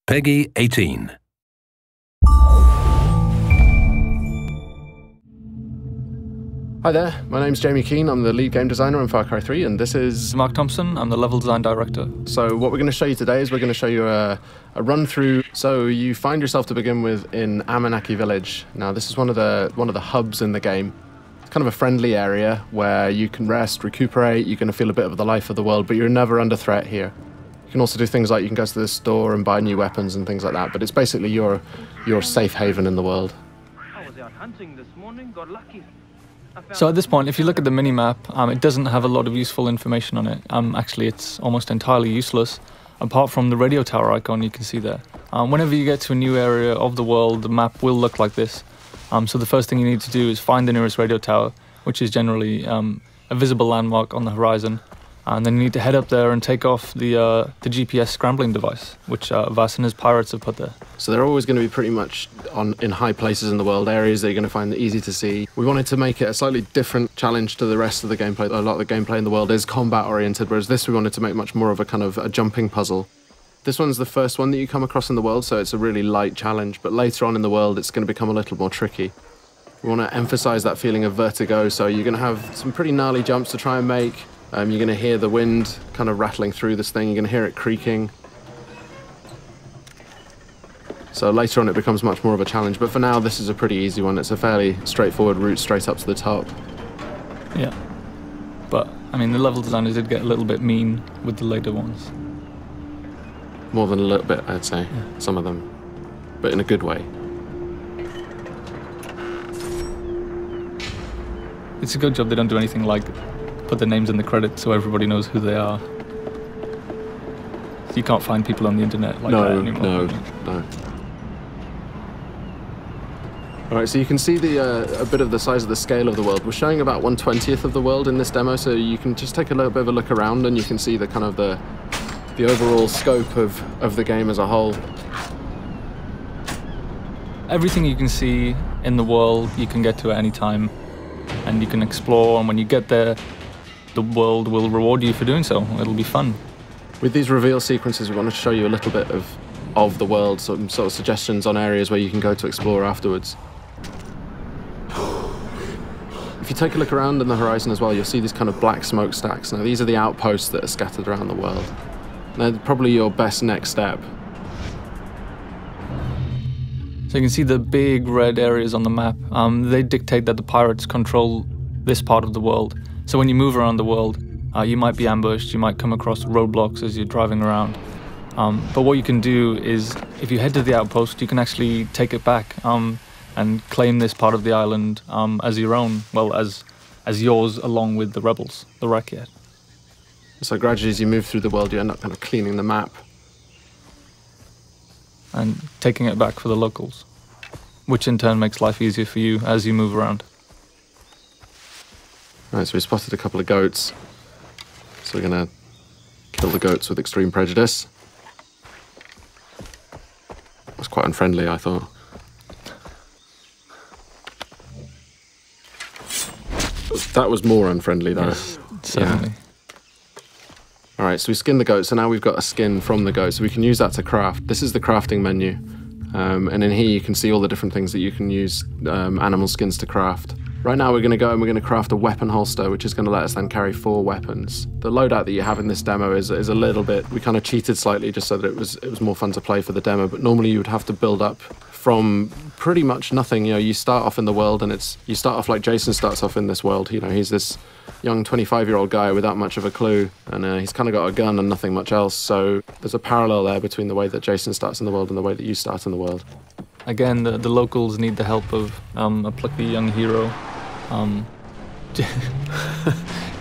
Peggy 18. Hi there, my name's Jamie Keane, I'm the lead game designer on Far Cry 3, and this is Mark Thompson, I'm the level design director. So what we're going to show you today is we're going to show you a run through. So you find yourself to begin with in Amanaki village. Now this is one of the hubs in the game. It's kind of a friendly area where you can rest, recuperate, you're going to feel a bit of the life of the world, but you're never under threat here. You can also do things like you can go to the store and buy new weapons and things like that, but it's basically your safe haven in the world. I was out hunting this morning, got lucky. So at this point, if you look at the mini-map, it doesn't have a lot of useful information on it. Actually, it's almost entirely useless, apart from the radio tower icon you can see there. Whenever you get to a new area of the world, the map will look like this. So the first thing you need to do is find the nearest radio tower, which is generally a visible landmark on the horizon. And then you need to head up there and take off the GPS scrambling device, which Vass and his pirates have put there. So they're always going to be pretty much in high places in the world, areas that you're going to find easy to see. We wanted to make it a slightly different challenge to the rest of the gameplay. A lot of the gameplay in the world is combat-oriented, whereas this we wanted to make much more of a kind of a jumping puzzle. This one's the first one that you come across in the world, so it's a really light challenge, but later on in the world it's going to become a little more tricky. We want to emphasize that feeling of vertigo, so you're going to have some pretty gnarly jumps to try and make. You're going to hear the wind kind of rattling through this thing, you're going to hear it creaking. So later on it becomes much more of a challenge, but for now this is a pretty easy one. It's a fairly straightforward route straight up to the top. Yeah, but I mean the level designers did get a little bit mean with the later ones. More than a little bit, I'd say, yeah. Some of them, but in a good way. It's a good job they don't do anything like put their names in the credits so everybody knows who they are. You can't find people on the internet like that anymore. No. Alright, so you can see a bit of the size of the scale of the world. We're showing about 1/20th of the world in this demo, so you can just take a little bit of a look around and you can see the kind of the overall scope of the game as a whole. Everything you can see in the world you can get to at any time, and you can explore, and when you get there the world will reward you for doing so. It'll be fun. With these reveal sequences we want to show you a little bit of the world, some sort of suggestions on areas where you can go to explore afterwards. If you take a look around in the horizon as well, you'll see these kind of black smokestacks. Now these are the outposts that are scattered around the world. They're probably your best next step. So you can see the big red areas on the map. They dictate that the pirates control this part of the world. So when you move around the world, you might be ambushed, you might come across roadblocks as you're driving around. But what you can do is, if you head to the outpost, you can actually take it back and claim this part of the island as your own, well, as yours along with the rebels, the Rakyat. So gradually as you move through the world, you end up kind of cleaning the map. And taking it back for the locals, which in turn makes life easier for you as you move around. Right, so we spotted a couple of goats. So we're going to kill the goats with extreme prejudice. That's quite unfriendly, I thought. That was more unfriendly, though. Yes, certainly. Yeah. Alright, so we skinned the goat, so now we've got a skin from the goat, so we can use that to craft. This is the crafting menu. And in here you can see all the different things that you can use animal skins to craft. Right now we're going to go and we're going to craft a weapon holster, which is going to let us then carry 4 weapons. The loadout that you have in this demo is a little bit, we kind of cheated slightly just so that it was more fun to play for the demo, but normally you would have to build up from pretty much nothing. You know, you start off in the world and you start off like Jason starts off in this world. You know, he's this young 25-year-old guy without much of a clue, and he's kind of got a gun and nothing much else, so there's a parallel there between the way that Jason starts in the world and the way that you start in the world. Again, the locals need the help of a plucky young hero.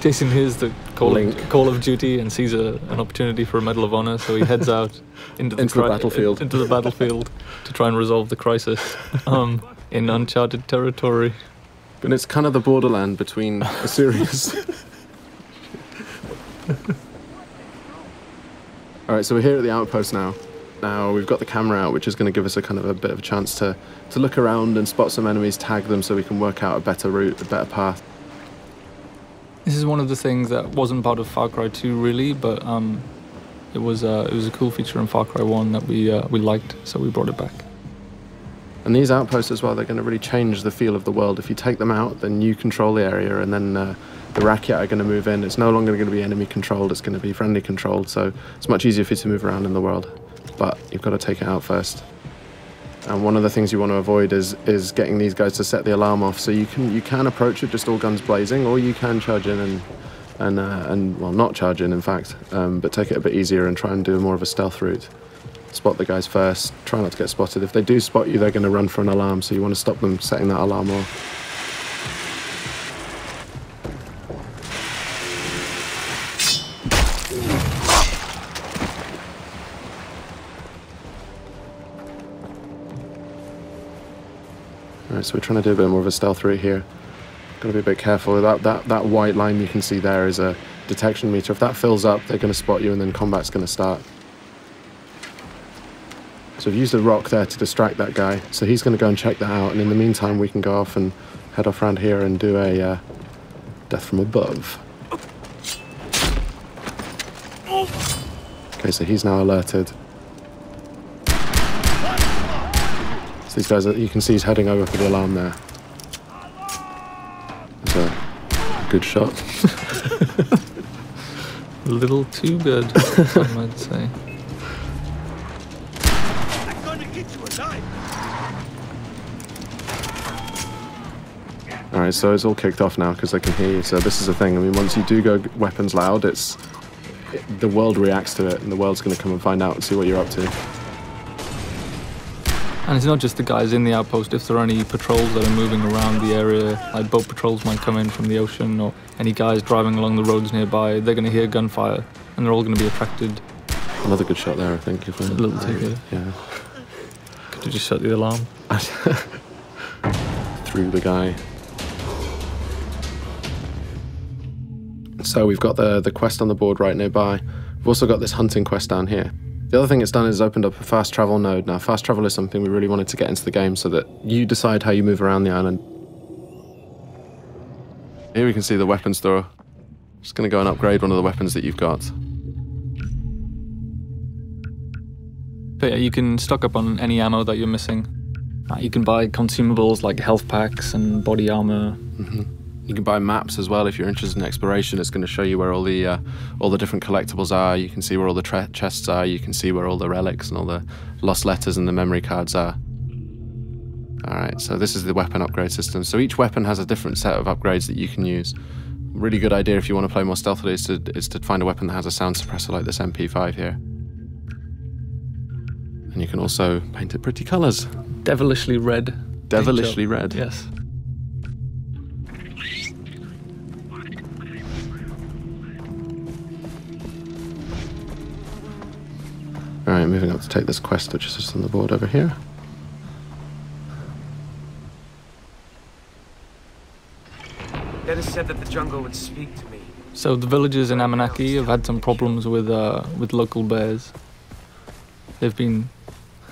Jason hears the call of duty and sees an opportunity for a Medal of Honor, so he heads out into the battlefield to try and resolve the crisis in uncharted territory. And it's kind of the borderland between a series. Alright, so we're here at the outpost now. Now we've got the camera out, which is going to give us a kind of a bit of a chance to look around and spot some enemies, tag them so we can work out a better route, a better path. This is one of the things that wasn't part of Far Cry 2 really, but It was a cool feature in Far Cry 1 that we liked, so we brought it back. And these outposts as well, they're going to really change the feel of the world. If you take them out, then you control the area, and then the Rakyat are going to move in. It's no longer going to be enemy controlled, it's going to be friendly controlled, so it's much easier for you to move around in the world. But you've got to take it out first. And one of the things you want to avoid is getting these guys to set the alarm off. So you can approach it just all guns blazing, or you can charge in and well, not charge in fact, but take it a bit easier and try and do more of a stealth route. Spot the guys first, try not to get spotted. If they do spot you, they're going to run for an alarm, so you want to stop them setting that alarm off. Alright, so we're trying to do a bit more of a stealth route here. Got to be a bit careful. That white line you can see there is a detection meter. If that fills up, they're going to spot you and then combat's going to start. So we've used a rock there to distract that guy, so he's going to go and check that out, and in the meantime we can go off and head off around here and do a death from above. Okay, so he's now alerted. So these guys, you can see he's heading over for the alarm there. It's a good shot. A little too good, I might say. Alright, so it's all kicked off now because they can hear you. So this is the thing. I mean, once you do go weapons loud, the world reacts to it, and the world's going to come and find out and see what you're up to. And it's not just the guys in the outpost. If there are any patrols that are moving around the area, like boat patrols might come in from the ocean, or any guys driving along the roads nearby, they're going to hear gunfire, and they're all going to be attracted. Another good shot there, I think. If a little too good. Yeah. Could you just shut the alarm? Through the guy. So we've got the quest on the board right nearby. We've also got this hunting quest down here. The other thing it's done is opened up a fast travel node. Now, fast travel is something we really wanted to get into the game so that you decide how you move around the island. Here we can see the weapon store. Just going to go and upgrade one of the weapons that you've got. But yeah, you can stock up on any ammo that you're missing. You can buy consumables like health packs and body armor. Mm-hmm. You can buy maps as well if you're interested in exploration. It's going to show you where all the different collectibles are. You can see where all the chests are. You can see where all the relics and all the lost letters and the memory cards are. Alright, so this is the weapon upgrade system. So each weapon has a different set of upgrades that you can use. Really good idea if you want to play more stealthily is to find a weapon that has a sound suppressor like this MP5 here. And you can also paint it pretty colours. Devilishly red. Devilishly red. Yes. Alright, moving up to take this quest, which is just on the board over here. Dennis said that the jungle would speak to me. So the villagers in Amanaki have had some problems with local bears. They've been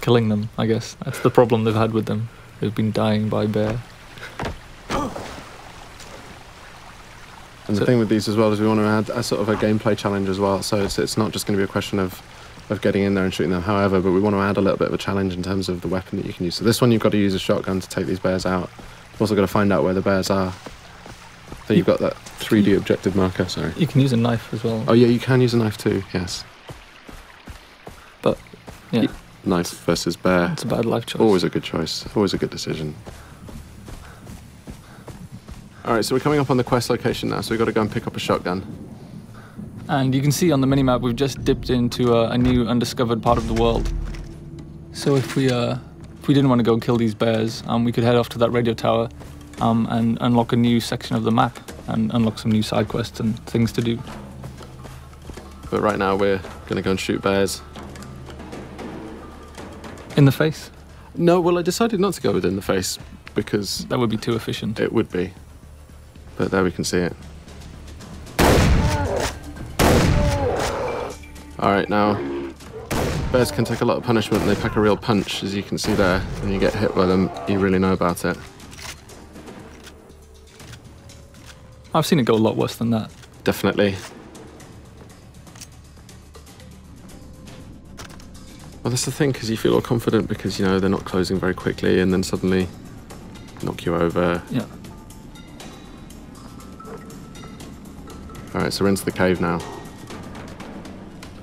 killing them, I guess. That's the problem they've had with them. They've been dying by bear. And the thing with these as well is we want to add a sort of a gameplay challenge as well. So it's not just going to be a question of getting in there and shooting them, however, but we want to add a little bit of a challenge in terms of the weapon that you can use. So this one you've got to use a shotgun to take these bears out. You've also got to find out where the bears are. So you've got that 3D objective marker, sorry. You can use a knife as well. Oh yeah, you can use a knife too, yes. But, yeah. Knife versus bear. It's a bad life choice. Always a good choice, always a good decision. Alright, so we're coming up on the quest location now, so we've got to go and pick up a shotgun. And you can see on the minimap we've just dipped into a new undiscovered part of the world. So if we didn't want to go kill these bears, we could head off to that radio tower and unlock a new section of the map and unlock some new side quests and things to do. But right now we're going to go and shoot bears. In the face? No, well I decided not to go with in the face because... That would be too efficient. It would be. But there we can see it. Alright, now, bears can take a lot of punishment and they pack a real punch, as you can see there. When you get hit by them, you really know about it. I've seen it go a lot worse than that. Definitely. Well, that's the thing, because you feel all confident because, you know, they're not closing very quickly and then suddenly knock you over. Yeah. All right, so we're into the cave now.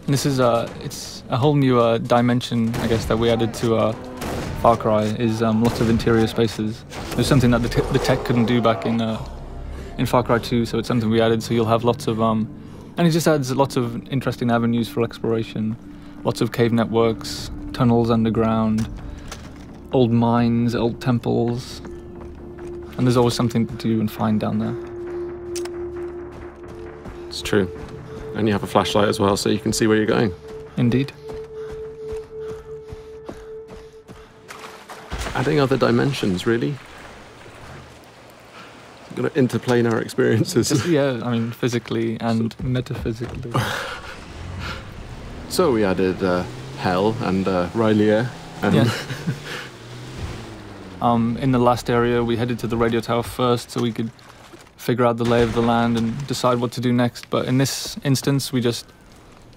And this is it's a whole new dimension, I guess, that we added to Far Cry, is lots of interior spaces. There's something that the tech couldn't do back in Far Cry 2, so it's something we added, so you'll have lots of... and it just adds lots of interesting avenues for exploration. Lots of cave networks, tunnels underground, old mines, old temples. And there's always something to do and find down there. It's true. And you have a flashlight as well, so you can see where you're going. Indeed. Adding other dimensions, really. Got to interplanar experiences. Yeah, I mean, physically and metaphysically. So we added Hell and Rylea. And Yeah. In the last area, we headed to the radio tower first so we could figure out the lay of the land and decide what to do next. But in this instance, we just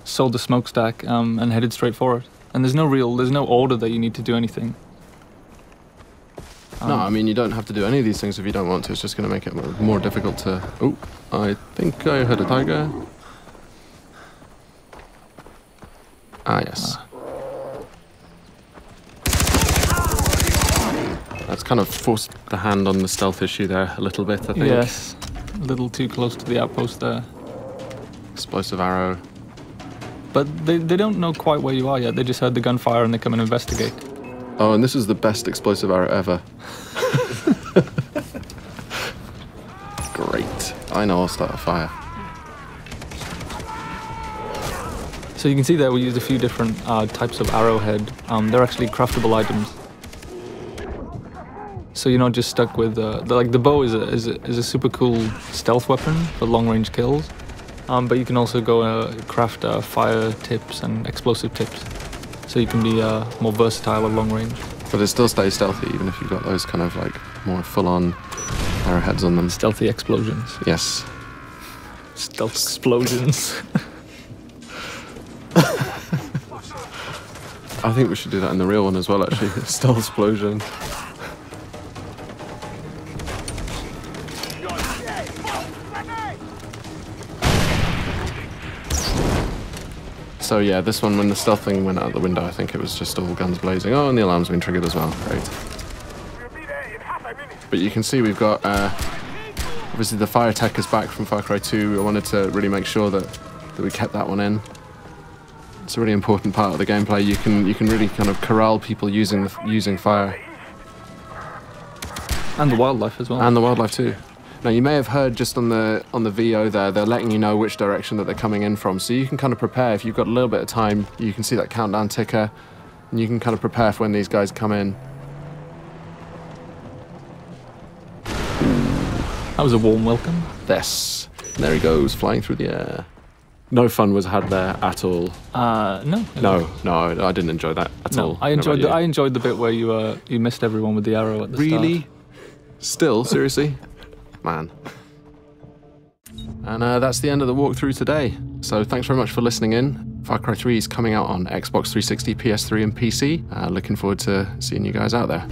sold the smokestack and headed straight for it. And there's no order that you need to do anything. No, I mean, you don't have to do any of these things if you don't want to. It's just going to make it more difficult to... Oh, I think I heard a tiger. Ah, yes. That's kind of forced the hand on the stealth issue there a little bit, I think. Yes, a little too close to the outpost there. Explosive arrow. But they don't know quite where you are yet. They just heard the gunfire and they come and investigate. Oh, and this is the best explosive arrow ever. Great. I know I'll start a fire. So you can see there we used a few different types of arrowhead. They're actually craftable items. So you're not just stuck with the bow is a super cool stealth weapon for long range kills, but you can also go craft fire tips and explosive tips, so you can be more versatile at long range. But it still stays stealthy even if you've got those kind of like more full-on arrowheads on them. Stealthy explosions. Yes. Stealth explosions. I think we should do that in the real one as well, actually. Stealth explosion. So yeah, this one, when the stealth thing went out the window, I think it was just all guns blazing. Oh, and the alarm's been triggered as well. Great. But you can see we've got, obviously the fire tech is back from Far Cry 2. I wanted to really make sure that we kept that one in. It's a really important part of the gameplay. You can really kind of corral people using fire. And the wildlife as well. And the wildlife too. Now you may have heard just on the VO there, they're letting you know which direction that they're coming in from, so you can kind of prepare. If you've got a little bit of time, you can see that countdown ticker, and you can kind of prepare for when these guys come in. That was a warm welcome. Yes. And there he goes, flying through the air. No fun was had there at all. No. No, I didn't enjoy that at all. I enjoyed the bit where you missed everyone with the arrow at the start. Really? Still? Seriously? Man. And that's the end of the walkthrough today. So thanks very much for listening in. Far Cry 3 is coming out on Xbox 360, PS3 and PC. Looking forward to seeing you guys out there.